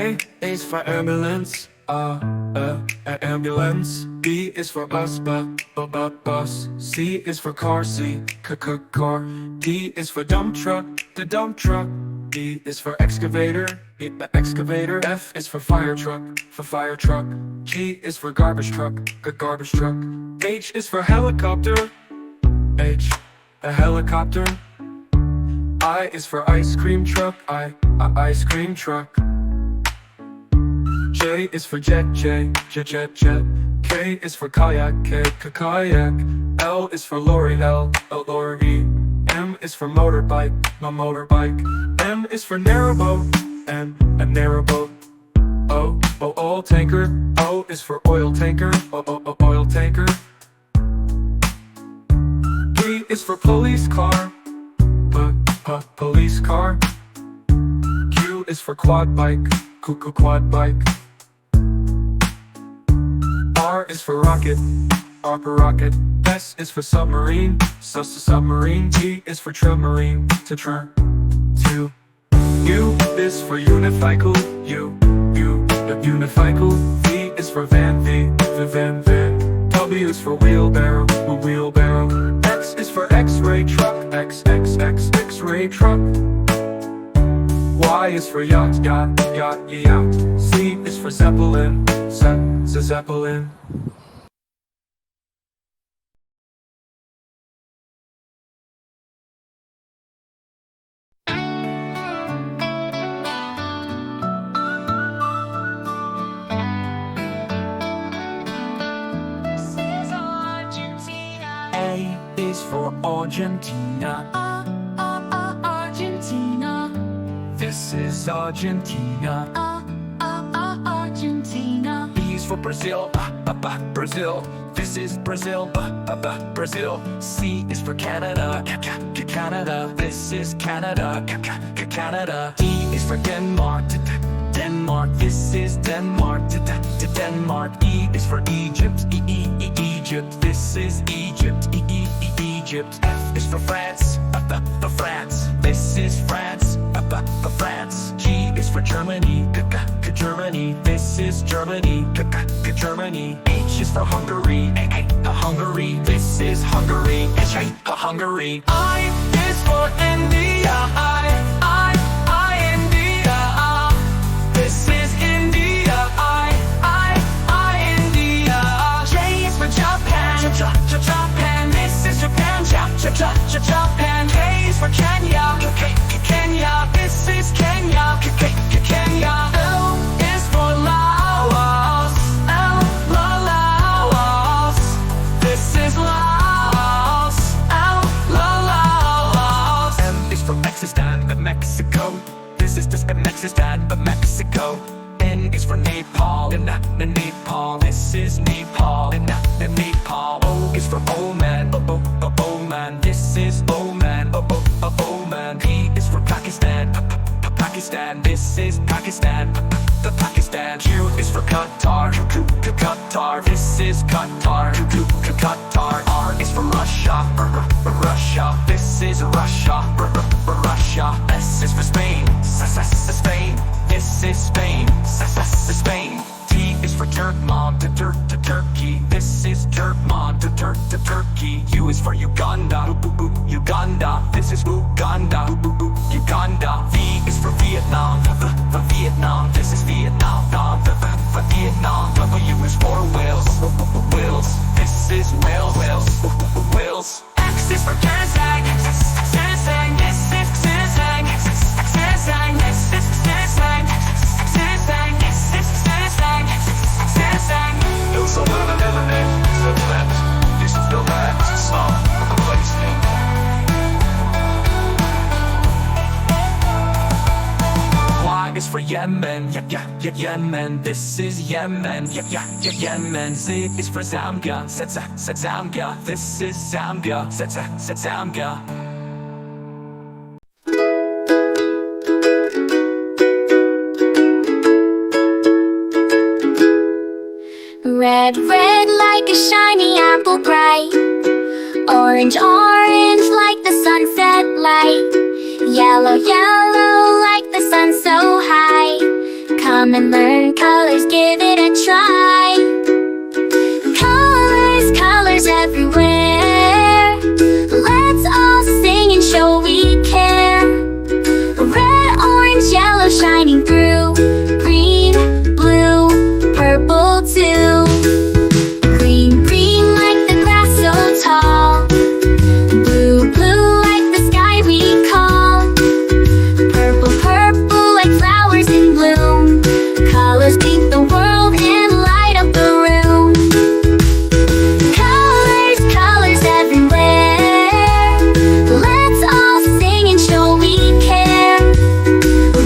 A is for ambulance, ambulance. B is for bus. C is for car, car. D is for dump truck, the dump truck. E is for excavator, the excavator. F is for fire truck, G is for garbage truck, garbage truck. H is for helicopter, a helicopter. I is for ice cream truck, ice cream truck. J is for jet. K is for kayak, kayak. L is for lorry, lorry. M is for motorbike, motorbike. N is for narrowboat, a narrowboat. O, oil tanker. O is for oil tanker, oil tanker. P is for police car, police car. Q is for quad bike, quad bike. R is for rocket, rocket. S is for submarine, submarine. T is for trilmarine, to. U is for unicycle, unicycle. V is for van, van. W is for wheelbarrow, wheelbarrow. X is for x-ray truck, x-ray truck. Y is for yacht, yacht. Z is for zeppelin, zeppelin. A is for Argentina, Argentina. this is Argentina. Argentina. B is for Brazil, Brazil. This is Brazil, Brazil. C is for Canada, Canada. This is Canada, Canada. D is for Denmark, Denmark. This is Denmark, Denmark. E is for Egypt, Egypt. This is Egypt, Egypt. F is for France, France. This is France, France. G is for Germany, Germany. This is Germany, Germany. H is for Hungary, Hungary. This is Hungary, Hungary. I is for India, India. This is India, India. J is for Japan, Japan. This is Japan, Japan. K is for Kenya, Kenya. This is Kenya, Kenya. L is for Laos, Laos. This is Laos, Laos. M is for Pakistan, Mexico. This is just Pakistan, Mexico. N is for Nepal, Nepal. This is Nepal, Nepal. O is for Oman, Oman. This is Oman, Oman. P is for Pakistan, Pakistan. This is Pakistan, Pakistan. Q is for Qatar, Qatar. This is Qatar, Qatar. R is for Russia, Russia. This is Russia, Russia. S is for Spain, Spain. This is Spain, Spain. T is for Turkmen, Turkey. This is Turkmen, Turkey. U is for Uganda, Uganda. This is Uganda, Uganda. V is for Vietnam, Vietnam. This is Vietnam, Vietnam. W is for Wales, Wales. This is Wales, Wales. X is for Kazakh, Kazakh. This is Kazakh, Kazakh. This is Kazakh, Kazakh. This is Kazakh, Kazakh. Eu sou the left. This is the left song of the place name. Y is for Yemen, Yemen. This is Yemen, Yemen. Z is for Zambia, Zambia. This is Zambia, Zambia. Red, red like a shiny apple bright. Orange, orange like the sunset light. Yellow, yellow like the sun so high. Come Come and learn colors, give it a try. Colors, colors everywhere. Let's all sing and show we care. Red, orange, yellow shining through. Green, blue, purple too. Green, green like the grass so tall. Blue, blue like the sky we call. Purple, purple like flowers in bloom. Colors paint the world and light up the room. Colors, colors everywhere. Let's all sing and show we care.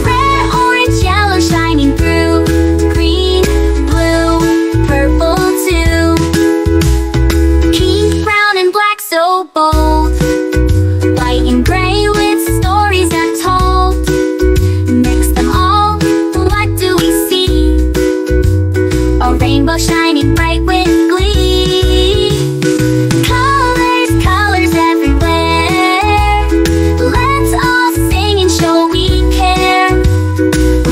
Red, orange, yellow shining through. Green, blue, purple too. Pink, brown and black so bold. White and gray with stories untold. Mix them all, what do we see? A rainbow shining bright with glee. Colors, colors everywhere. Let's all sing and show we care.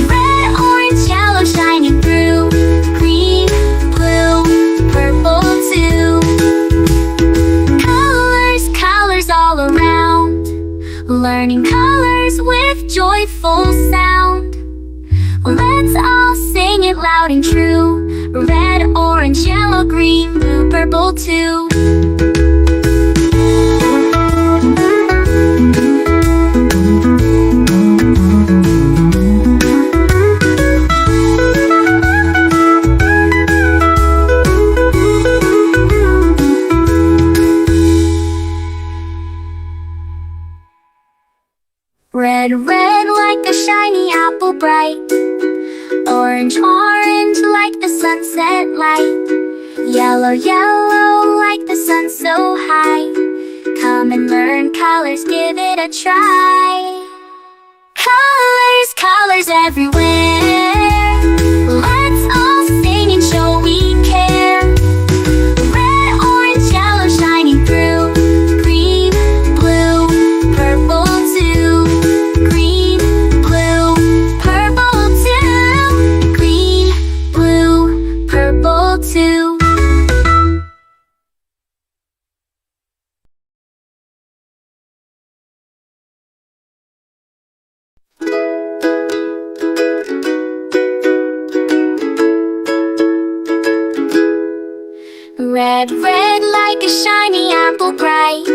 Red, orange, yellow shining through. Green, blue, purple too. Colors, colors all around. Learning colors with joyful sound. Let's all sing it loud and true. Red, orange, yellow, green, blue, purple too. Red, red like a shiny apple bright. Orange, orange like the sunset light. Yellow, yellow like the sun so high. Come and learn colors, give it a try. Colors, colors everywhere. Let's all sing and show we care. Red, orange, yellow shining through. Green, blue, purple too. Green, blue, purple too. Green, blue, purple too. Red, red like a shiny apple bright.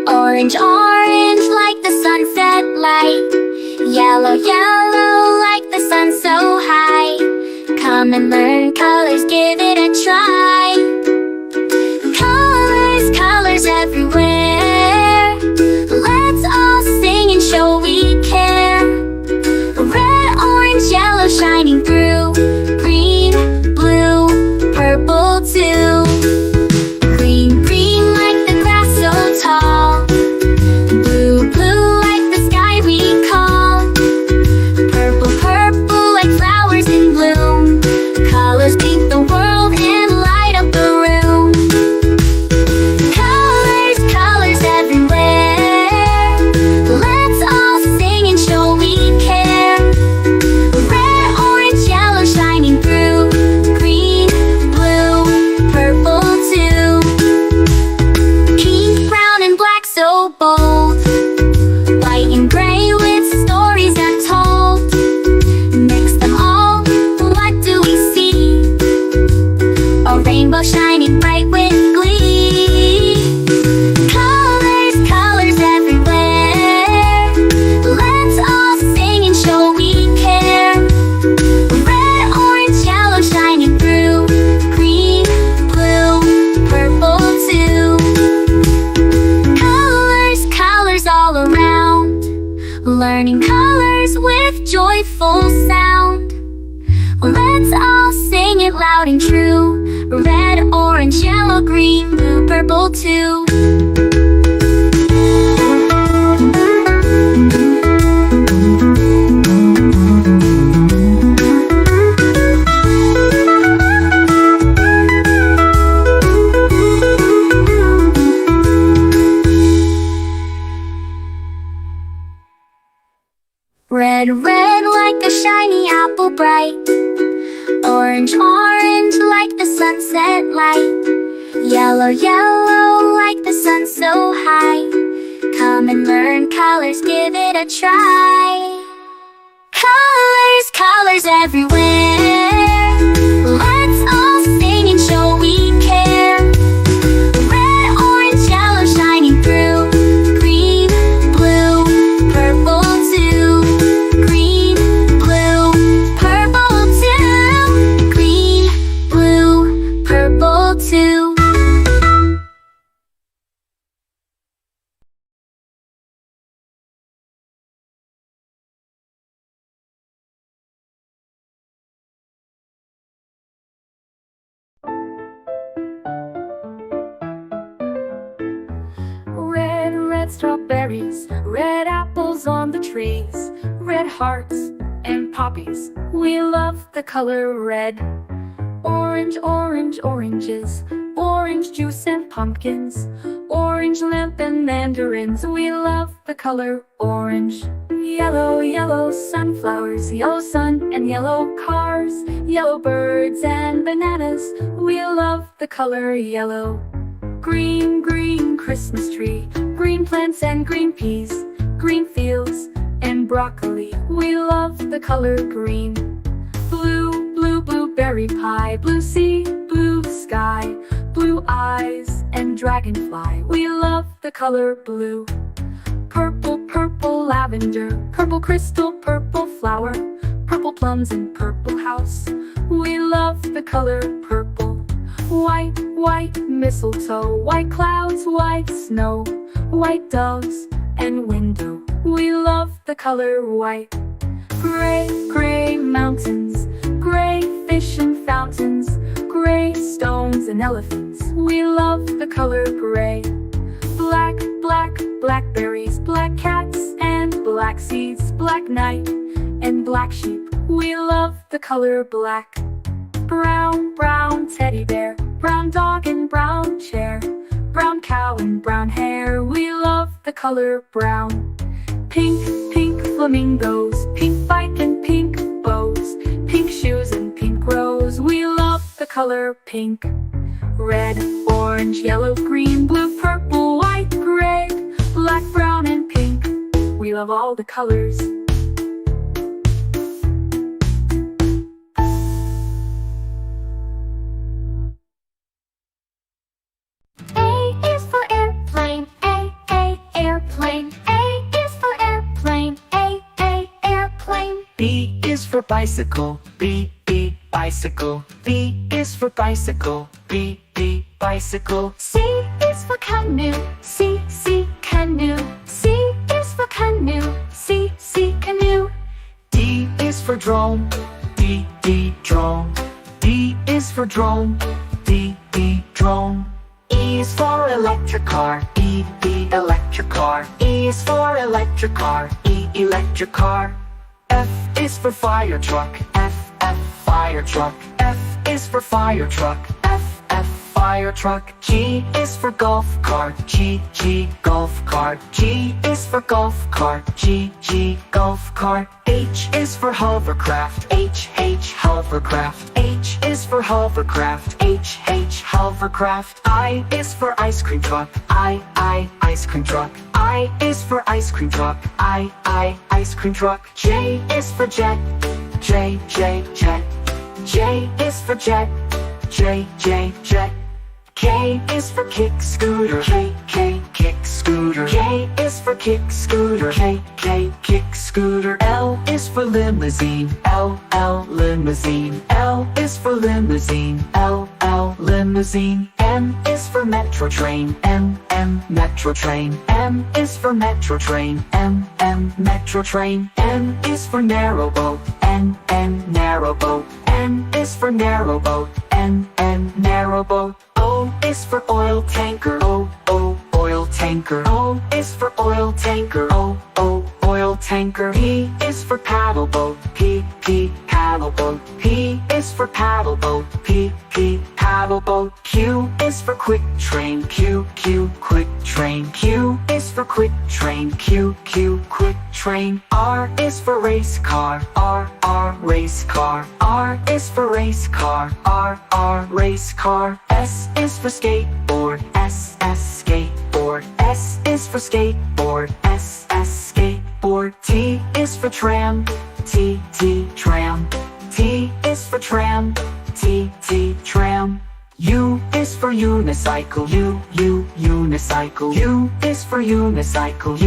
Orange, orange like the sunset light. Yellow, yellow like the sun so high. Come and learn colors, give it a try. Colors, colors everywhere. Let's all sing and show we care. Red, orange, yellow shining through. Green, blue, purple too. Green, green like the grass so tall. Blue, blue like the sky we call. Purple, purple like flowers in bloom. Colors paint the world and light up the room. Colors, colors everywhere. Let's all sing and show we care. Red, orange, yellow shining through. Green, blue, purple too. Pink, brown and black so bold. White and gray with stories untold. Mix them all, what do we see? A rainbow shining bright with glee. Colors, colors everywhere. Let's all sing and show we care. Red, orange, yellow shining through. Green, blue, purple too. Colors, colors all around. Learning colors with joyful sound. Let's all sing it loud and true. Red, orange, yellow, green, blue, purple too. Red, red like a shiny apple bright. Orange, orange like the sunset light. Yellow, yellow like the sun so high. Come and learn colors, give it a try. Colors, colors everywhere. Let's all sing and show we care. Red, orange, yellow shining through. Green, blue, purple too. Green, blue, purple too. Green, blue, purple too. Red, red strawberries, red apples on the trees, red hearts and poppies. We love the color red. Orange, orange, oranges, orange juice and pumpkins, orange lamp and mandarins. We love the color orange. Yellow, yellow sunflowers, yellow sun and yellow cars, yellow birds and bananas. We love the color yellow. Green, green Christmas tree, green plants and green peas, green fields and broccoli. We love the color green. Blue, blue blueberry pie, blue sea, blue sky, blue eyes and dragonfly. We love the color blue. Purple, purple lavender, purple crystal, purple flower, purple plums and purple house. We love the color purple. White, white mistletoe, white clouds, white snow, white doves and window. We love the color white. Gray, gray mountains, gray fish and fountains, gray stones and elephants. We love the color gray. Black, black blackberries, black cats and black seeds, black night and black sheep. We love the color black. Brown, brown teddy bear, brown dog and brown chair, brown cow and brown hair. We love the color brown. Pink, pink flamingos, pink bike and pink bows, pink shoes and pink rose. We love the color pink. Red, orange, yellow, green, blue, purple, white, gray, black, brown and pink. We love all the colors. Airplane. A is for airplane. Airplane. B is for bicycle, B, bicycle. B is for bicycle, B, bicycle. C is for canoe. C, canoe. C is for canoe. C, canoe. D is for drone, D, drone. D is for drone, D, drone. E is for electric car, E, electric car. E is for electric car, E, electric car. F is for fire truck, F, fire truck. F is for fire truck, F, fire truck. G is for golf cart, G, golf cart. G is for golf cart, G, golf cart. H is for hovercraft, H, hovercraft. H is for hovercraft, H, hovercraft. I is for ice cream truck, I, ice cream truck. I is for ice cream truck, I, ice cream truck. J is for jet, J, jet. J is for jet, J, jet. K is for kick scooter, K, kick scooter. K is for kick scooter, K, kick scooter. L is for limousine, L, limousine. L is for limousine, L, limousine. M is for metro train, M, metro train. M is for metro train, M, metro train. N is for narrow boat, N, narrow boat. N is for narrow boat, N, narrow boat. O is for oil tanker, O, oil tanker. O is for oil tanker, O, oil tanker. P is for paddle boat, P, paddle boat. P is for paddle boat, P, paddle boat. Q is for quick train, Q, quick train. Q is for quick train, Q, quick train. train. R is for race car. Race car. R is for race car. Race car. S is for skateboard. Skateboard. S is for skateboard. Skateboard. T is for tram. Tram. T is for tram. Tram. U is for unicycle. Unicycle. U is for unicycle.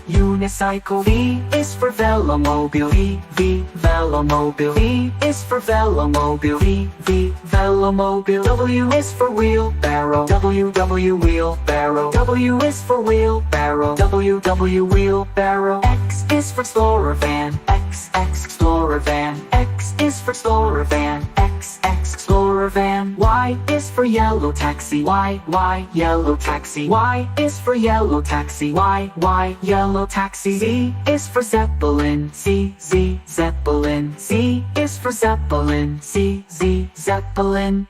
Unicycle. V is for velomobile. Velomobile. V is for velomobile. Velomobile. W is for wheelbarrow. Wheelbarrow. W is for wheelbarrow. Wheelbarrow. X is for explorer van. Explorer van. X is for explorer van. Explorer van. Y is for yellow taxi. Yellow taxi. Y is for yellow taxi. Yellow taxi. Z is for zeppelin. Zeppelin. Z is for zeppelin. Zeppelin.